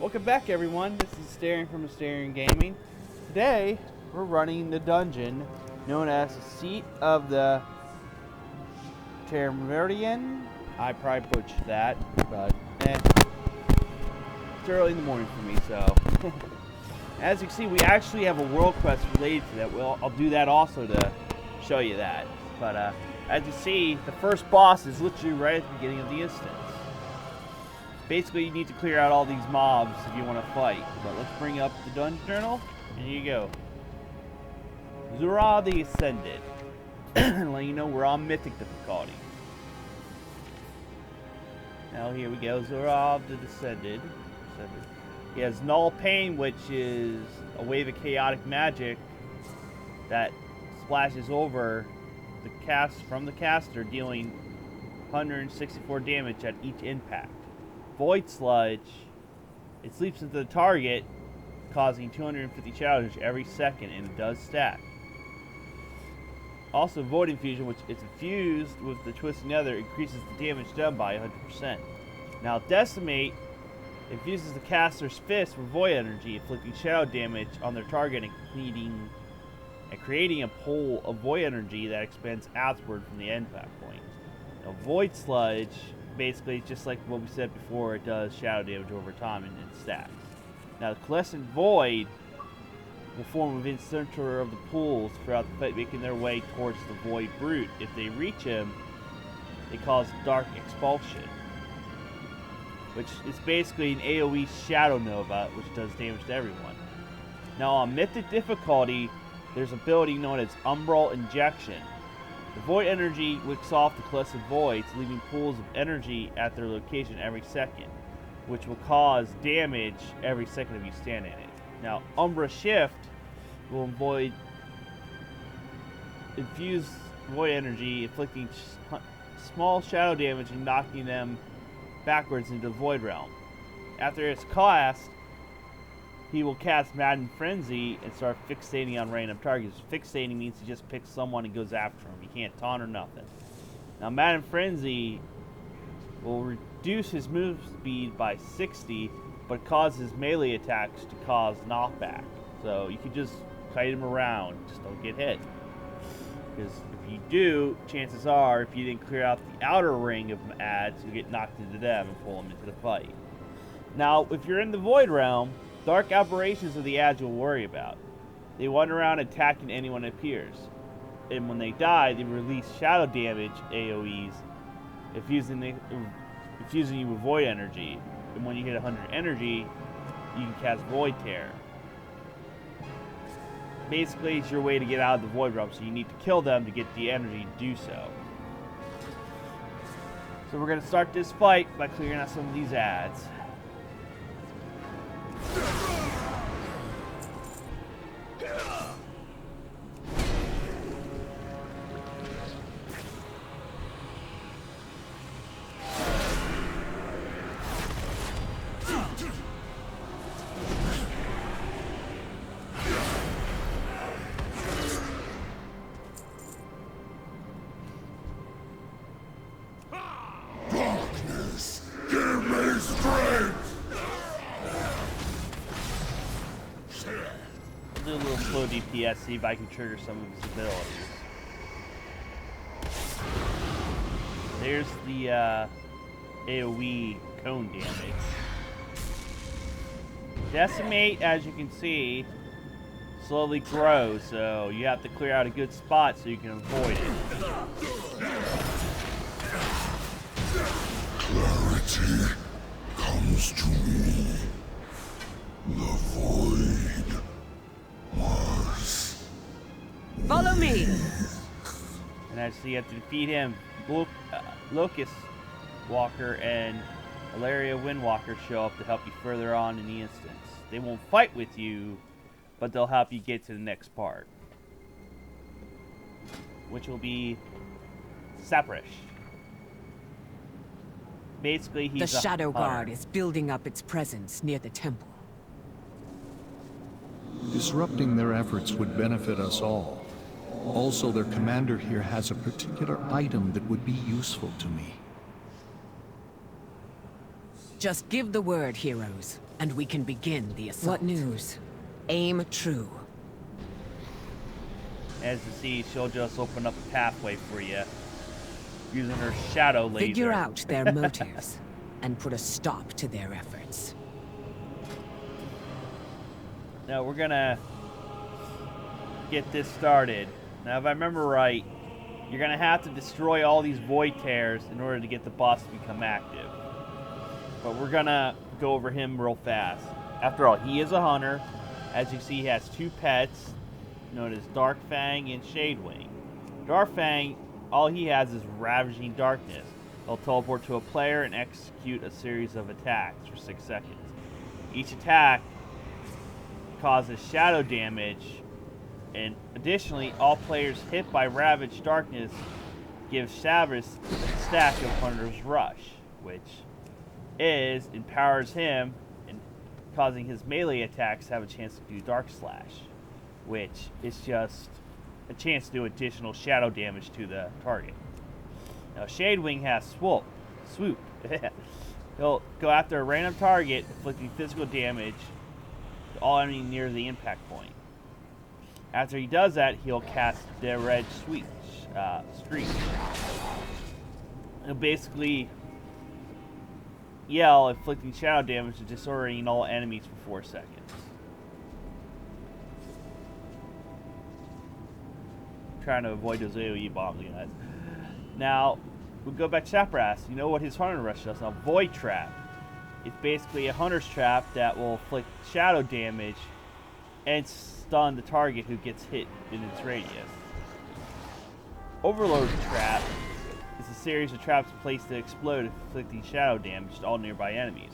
Welcome back, everyone. This is Staring from Asterion Gaming. Today, we're running the dungeon known as the Seat of the Triumvirate. I probably butchered that, but it's early in the morning for me, so. As you can see, we actually have a world quest related to that. I'll do that also to show you that. But as you see, the first boss is literally right at the beginning of the instance. Basically, you need to clear out all these mobs if you want to fight. But let's bring up the dungeon journal, and here you go. Zura the Ascended. And let you know we're on Mythic difficulty. Now here we go, Zura the Descended. He has Null Pain, which is a wave of chaotic magic that splashes over the from the caster, dealing 164 damage at each impact. Void Sludge, it sleeps into the target, causing 250 shadow damage every second, and it does stack. Also, Void Infusion, which is infused with the Twisting Nether, increases the damage done by 100%. Now, Decimate infuses the caster's fist with void energy, inflicting shadow damage on their target and creating a pool of void energy that expands outward from the impact point. Now, Void Sludge, basically, just like what we said before, it does shadow damage over time and it stacks. Now, the Coalescent Void will form within the center of the pools throughout the fight, making their way towards the Void Brute. If they reach him, they cause Dark Expulsion, which is basically an AoE Shadow Nova, which does damage to everyone. Now, on Mythic difficulty, there's an ability known as Umbral Injection. The Void Energy wicks off the Coalescent Voids, leaving pools of energy at their location every second, which will cause damage every second if you stand in it. Now, Umbra Shift will infuse Void Energy, inflicting small shadow damage and knocking them backwards into the Void Realm. After it's cast, he will cast Madden Frenzy and start fixating on random targets. Fixating means he just picks someone and goes after him. He can't taunt or nothing. Now, Madden Frenzy will reduce his move speed by 60, but causes melee attacks to cause knockback. So you can just kite him around, just don't get hit. Because if you do, chances are, if you didn't clear out the outer ring of ads, you get knocked into them and pull them into the fight. Now, if you're in the Void Realm, dark aberrations of the ads you'll worry about. They wander around attacking anyone that appears. And when they die, they release shadow damage AoEs, infusing you with void energy. And when you hit 100 energy, you can cast Void Tear. Basically, it's your way to get out of the Void Realm, so you need to kill them to get the energy to do so. So we're going to start this fight by clearing out some of these ads. Do a little slow DPS, see if I can trigger some of his abilities. There's the AoE cone damage. Decimate, as you can see, slowly grows, so you have to clear out a good spot so you can avoid it. Clarity comes to me. The void was. Follow me! And as you have to defeat him, Locust Walker and Ilaria Windwalker show up to help you further on in the instance. They won't fight with you, but they'll help you get to the next part, which will be Saprish. Basically, he's the Shadow Guard hunter. is building up its presence near the temple. Disrupting their efforts would benefit us all. Also, their commander here has a particular item that would be useful to me. Just give the word, heroes, and we can begin the assault. What news? Aim true. As you see, she'll just open up a pathway for you using her shadow laser. Figure out their motives and put a stop to their efforts. Now we're gonna get this started. Now, if I remember right, you're gonna have to destroy all these void tears in order to get the boss to become active. But we're gonna go over him real fast. After all, he is a hunter. As you see, he has two pets, known as Darkfang and Shadewing. Darkfang, all he has is Ravaging Darkness. He'll teleport to a player and execute a series of attacks for 6 seconds. Each attack causes shadow damage, and additionally, all players hit by Ravaged Darkness give Savage a stack of Hunter's Rush, which empowers him and causing his melee attacks to have a chance to do Dark Slash, which is just a chance to do additional shadow damage to the target. Now, Shadewing has Swoop. He'll go after a random target, inflicting physical damage to all enemies near the impact point. After he does that, he'll cast the Red Streak. He'll basically yell, inflicting shadow damage and disorienting all enemies for 4 seconds. Trying to avoid those AoE bombs, guys. Now, we'll go back to Sapras. You know what his Hunter Rush does? Now, Void Trap. It's basically a Hunter's Trap that will inflict shadow damage and stun the target who gets hit in its radius. Overload Trap is a series of traps placed to explode, inflicting shadow damage to all nearby enemies.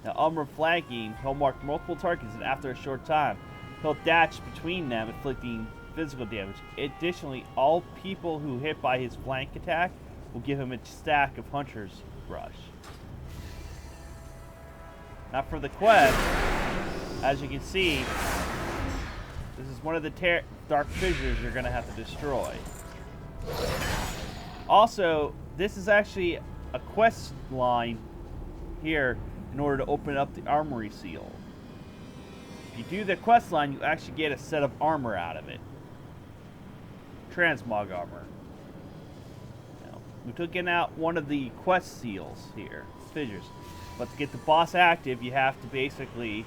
Now, Umbra Flanking, he'll mark multiple targets, and after a short time, he'll dash between them, inflicting physical damage. Additionally, all people who hit by his flank attack will give him a stack of Hunter's Rush. Now for the quest, as you can see, this is one of the dark fissures you're going to have to destroy. Also, this is actually a quest line here in order to open up the armory seal. If you do the quest line, you actually get a set of armor out of it. Transmog armor. Now, we took out one of the quest seals here, fissures. But to get the boss active, you have to basically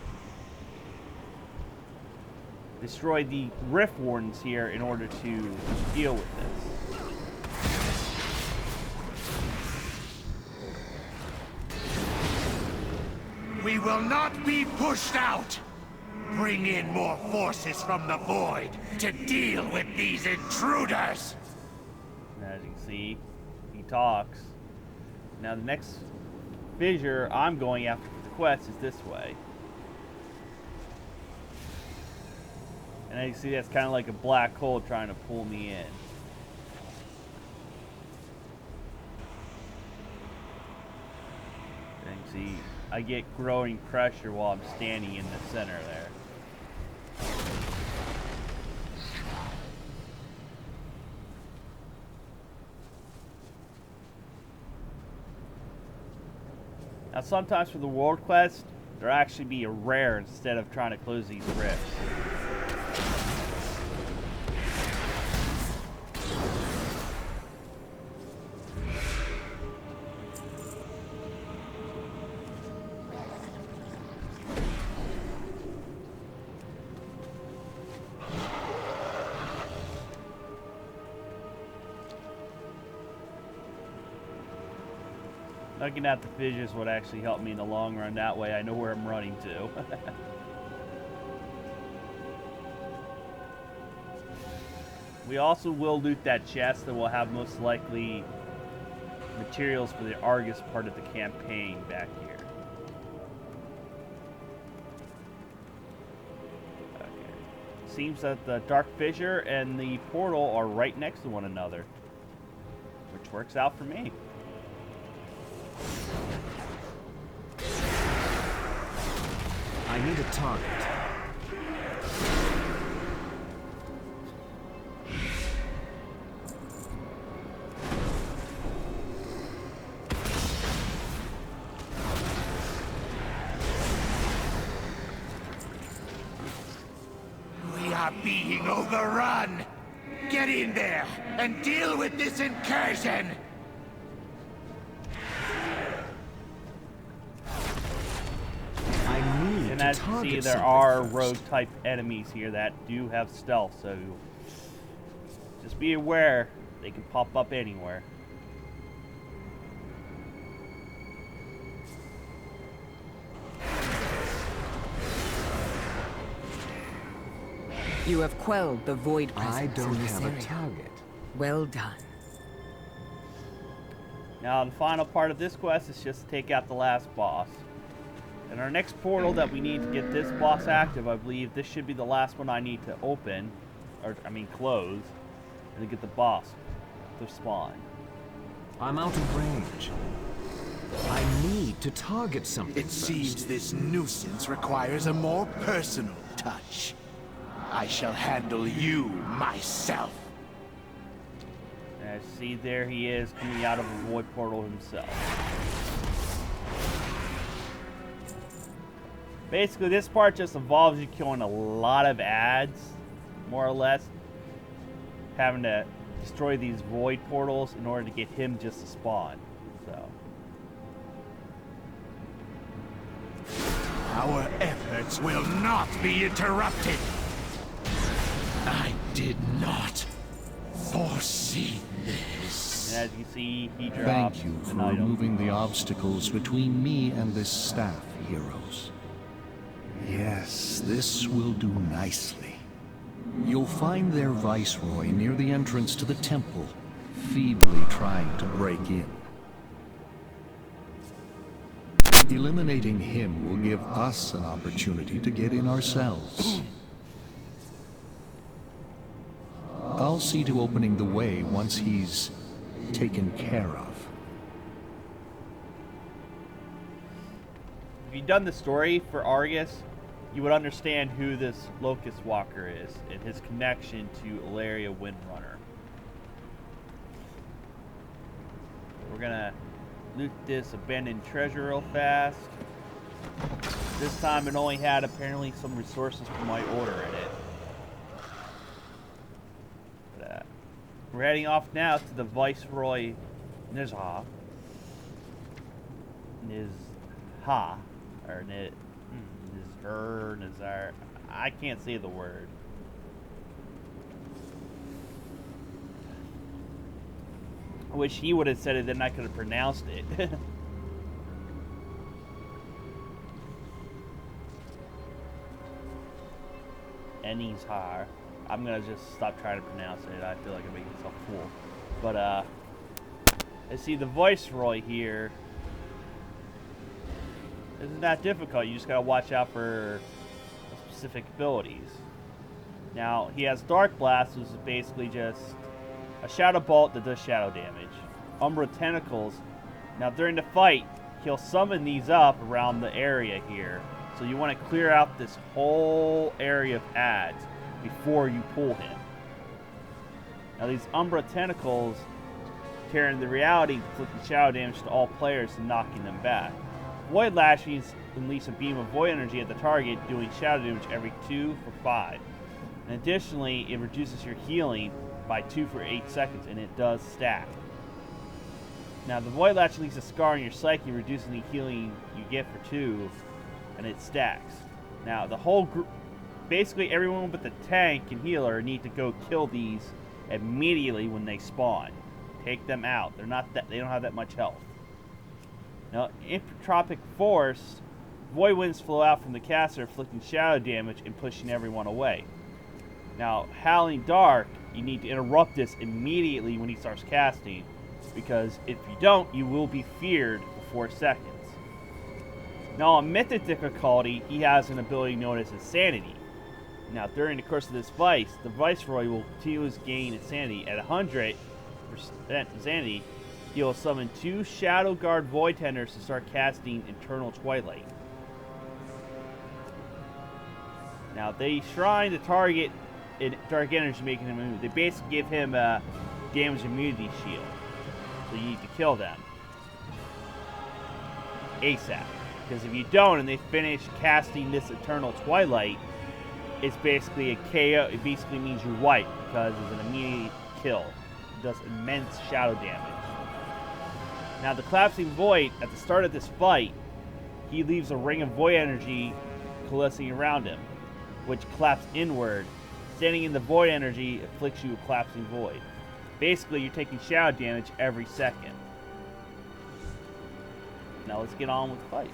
destroy the Rift Wardens here in order to deal with this. We will not be pushed out! Bring in more forces from the void to deal with these intruders! And as you can see, he talks. Now the next fissure I'm going after for the quest is this way. And as you see, that's kind of like a black hole trying to pull me in. And you see, I get growing pressure while I'm standing in the center there. Now sometimes for the world quest, there'll actually be a rare instead of trying to close these rifts. Looking at the fissures would actually help me in the long run. That way I know where I'm running to. We also will loot that chest that will have most likely materials for the Argus part of the campaign back here. Okay. Seems that the Dark Fissure and the portal are right next to one another, which works out for me. I need a target. are being overrun! Get in there and deal with this incursion! I need And to as you target see, there something are first. rogue-type enemies here that do have stealth, so just be aware they can pop up anywhere. You have quelled the void presence I don't in this have a area. target. Well done. Now, the final part of this quest is just to take out the last boss. And our next portal that we need to get this boss active, I believe this should be the last one I need to open, or I mean close, and to get the boss to spawn. I'm out of range. I need to target something It first. seems this nuisance requires a more personal touch. I shall handle you myself. And see, there he is coming out of a void portal himself. Basically, this part just involves you killing a lot of ads, more or less. Having to destroy these void portals in order to get him just to spawn. So, Our efforts will not be interrupted. I did not foresee this. and as you see, he drops Thank you for an item. removing the obstacles between me and this staff, heroes. Yes, this will do nicely. You'll find their viceroy near the entrance to the temple, feebly trying to break in. Eliminating him will give us an opportunity to get in ourselves. I'll see to opening the way once he's taken care of. If you'd done the story for Argus, you would understand who this Locust Walker is and his connection to Ilaria Windrunner. We're gonna loot this abandoned treasure real fast. This time it only had apparently some resources from my order in it. But, we're heading off now to the Viceroy Nizha. Or Nizar. I can't say the word. I wish he would have said it, then I could have pronounced it. Enizar. I'm gonna just stop trying to pronounce it. I feel like I'm making myself a fool. But I see the Viceroy here isn't that difficult. You just gotta watch out for specific abilities. Now, he has Dark Blast, which is basically just a Shadow Bolt that does shadow damage. Umbra Tentacles. Now, during the fight, he'll summon these up around the area here. So you want to clear out this whole area of ads before you pull him. Now, these Umbra Tentacles carrying the reality, inflicting shadow damage to all players and knocking them back. Void Lashings unleash a beam of void energy at the target, doing shadow damage every 2 for 5. And additionally, it reduces your healing by 2 for 8 seconds, and it does stack. Now, the Void Lash leaves a scar on your psyche, reducing the healing you get for 2, and it stacks. Now, the whole group, basically everyone but the tank and healer need to go kill these immediately when they spawn. Take them out. They don't have that much health. Now, Entropic Force, void winds flow out from the caster, inflicting shadow damage and pushing everyone away. Now, Howling Dark, you need to interrupt this immediately when he starts casting, because if you don't, you will be feared for 4 seconds. Now, on Mythic difficulty, he has an ability known as Insanity. Now, during the course of this fight, the Viceroy will continue to gain Insanity. At 100% Insanity, he will summon 2 Shadow Guard Void Tenders to start casting Eternal Twilight. Now, they shrine the target in Dark Energy, making him move. They basically give him a damage immunity shield. So you need to kill them ASAP. Because if you don't, and they finish casting this Eternal Twilight, it's basically a KO. It basically means you wipe because it's an immediate kill. It does immense shadow damage. Now the collapsing void, at the start of this fight, he leaves a ring of void energy coalescing around him, which collapses inward. Standing in the void energy afflicts you a collapsing void. Basically, you're taking shadow damage every second. Now let's get on with the fight.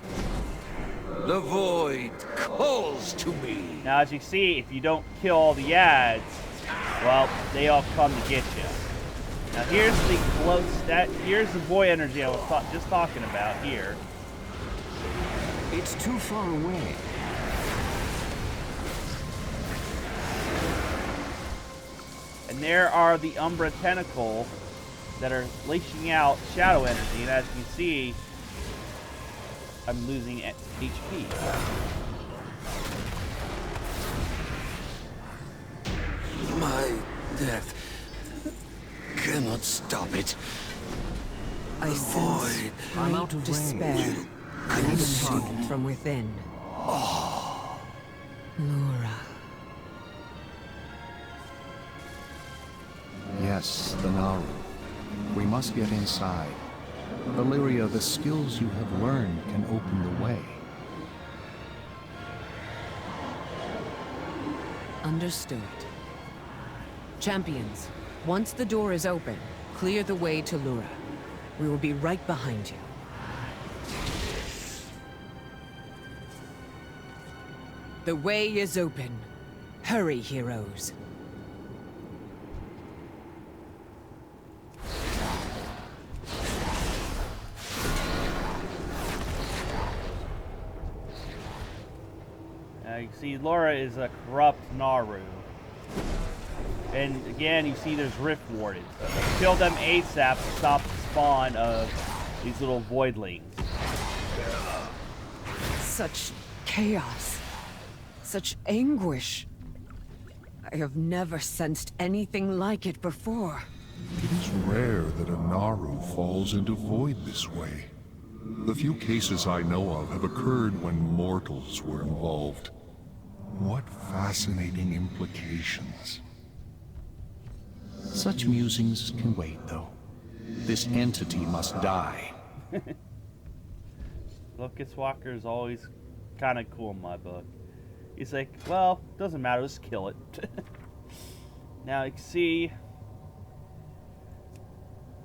The void calls to me. Now, as you see, if you don't kill all the ads, well, they all come to get you. Now, here's the here's the void energy I was just talking about here. It's too far away. And there are the Umbra tentacles that are leashing out shadow energy. And as you can see, I'm losing HP. My death cannot stop it. I sense I'm out great of despair range. emanating from within. Laura. Yes, the Naru. We must get inside. Valyria, the skills you have learned can open the way. Understood. Champions, once the door is open, clear the way to Lura. We will be right behind you. The way is open. Hurry, heroes. Now you can see Laura is a corrupt Naru. And again, you see there's Rift Wardens. Kill them ASAP to stop the spawn of these little voidlings. Such chaos. Such anguish. I have never sensed anything like it before. It is rare that a Naru falls into void this way. The few cases I know of have occurred when mortals were involved. What fascinating implications. Such musings can wait, though. This entity must die. Lucas Walker is always kind of cool in my book. He's like, well, doesn't matter, let's kill it. Now you can see,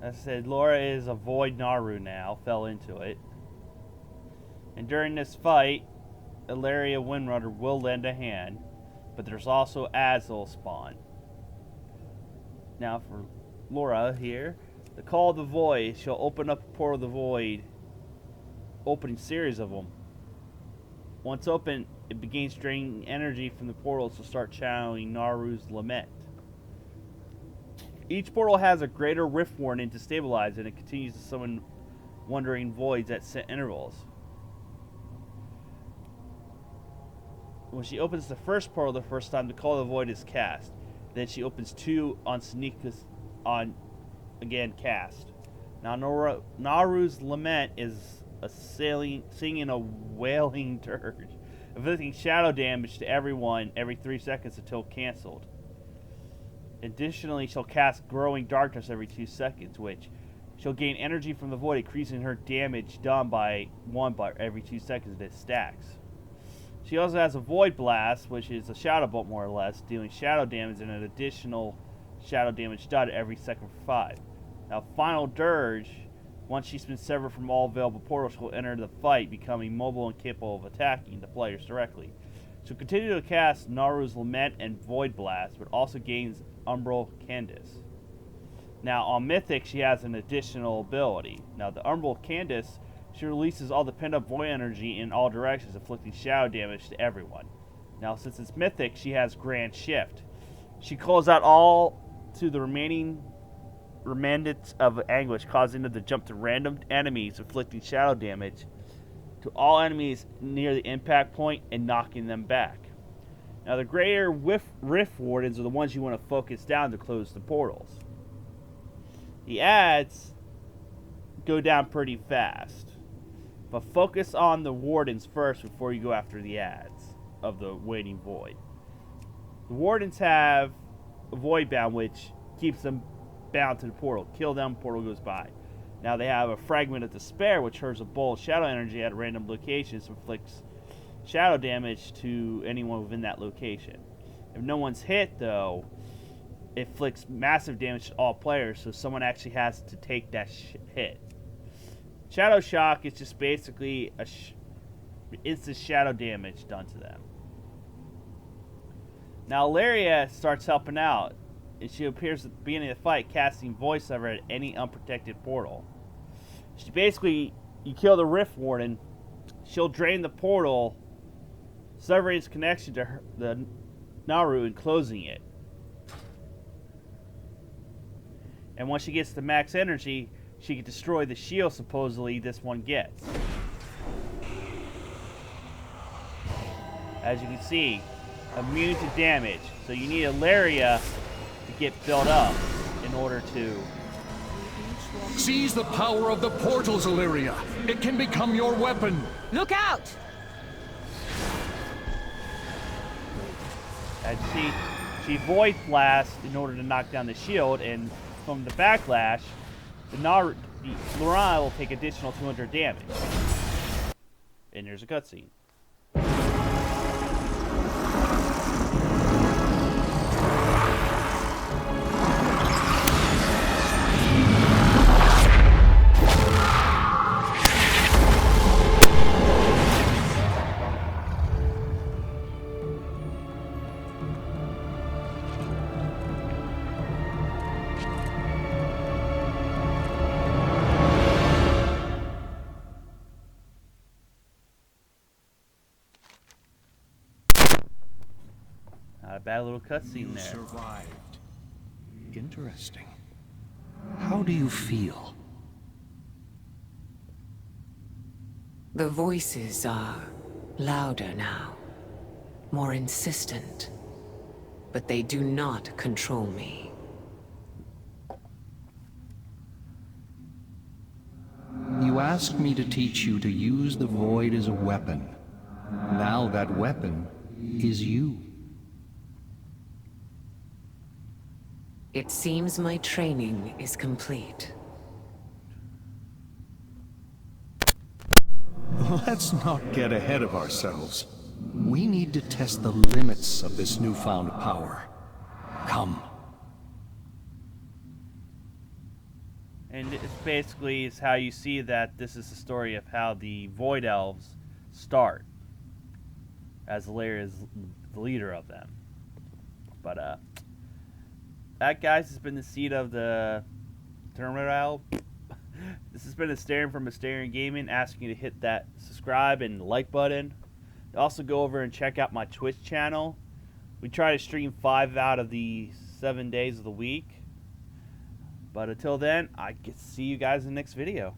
as I said, Laura is a void Naru now, fell into it. And during this fight, Ilaria Windrunner will lend a hand, but there's also Azul spawn. Now for Laura here, the Call of the Void, she'll open up a portal of the void, opening series of them. Once open, it begins draining energy from the portals to start channeling Naru's lament. Each portal has a greater rift warning to stabilize it, and it continues to summon wandering voids at set intervals. When she opens the first portal the first time, the Call of the Void is cast. Then she opens two on Sneakus on again cast. Now Naru's lament is singing a wailing dirge, inflicting shadow damage to everyone every 3 seconds until canceled. Additionally, she'll cast Growing Darkness every 2 seconds, which she'll gain energy from the void, increasing her damage done by 1 bar every 2 seconds as it stacks. She also has a Void Blast, which is a Shadow Bolt more or less, dealing shadow damage and an additional shadow damage done every second for 5. Now, Final Dirge, once she's been severed from all available portals, she'll enter the fight, becoming mobile and capable of attacking the players directly. She'll continue to cast Naru's Lament and Void Blast, but also gains Umbral Candace. Now, on Mythic, she has an additional ability. Now, the Umbral Candace, she releases all the pent-up void energy in all directions, inflicting shadow damage to everyone. Now, since it's Mythic, she has Grand Shift. She calls out all to the remaining remnants of anguish, causing them to jump to random enemies, inflicting shadow damage to all enemies near the impact point and knocking them back. Now, the greater Rift Wardens are the ones you want to focus down to close the portals. The ads go down pretty fast, but focus on the Wardens first before you go after the ads of the Waiting Void. The Wardens have a void bound, which keeps them bound to the portal. Kill them, portal goes by. Now they have a Fragment of Despair, which hurls a bolt of shadow energy at random locations, inflicts shadow damage to anyone within that location. If no one's hit, though, it inflicts massive damage to all players, so someone actually has to take that hit. Shadow Shock is just basically instant shadow damage done to them. Now Ilaria starts helping out, and she appears at the beginning of the fight, casting Voice Over at any unprotected portal. She basically, you kill the Rift Warden, she'll drain the portal, severing its connection to the Naru and closing it. And once she gets to max energy, she can destroy the shield supposedly this one gets. As you can see, immune to damage. So you need Ilaria to get built up in order to... Seize the power of the portals, Illyria. It can become your weapon. Look out! As you see, she Void Blast in order to knock down the shield, and from the backlash, the Lorana will take additional 200 damage. And there's a cutscene. Not a bad little cutscene there. Survived. Interesting. How do you feel? The voices are louder now, more insistent, but they do not control me. You asked me to teach you to use the void as a weapon. Now that weapon is you. It seems my training is complete. Let's not get ahead of ourselves. We need to test the limits of this newfound power. Come. And this basically is how you see that this is the story of how the Void Elves start, as Ilaria is the leader of them. But that, guys, has been the seed of the Triumvirate. This has been Asterion from Asterion Gaming, asking you to hit that subscribe and like button. Also go over and check out my Twitch channel. We try to stream 5 out of the 7 days of the week. But until then, I get to see you guys in the next video.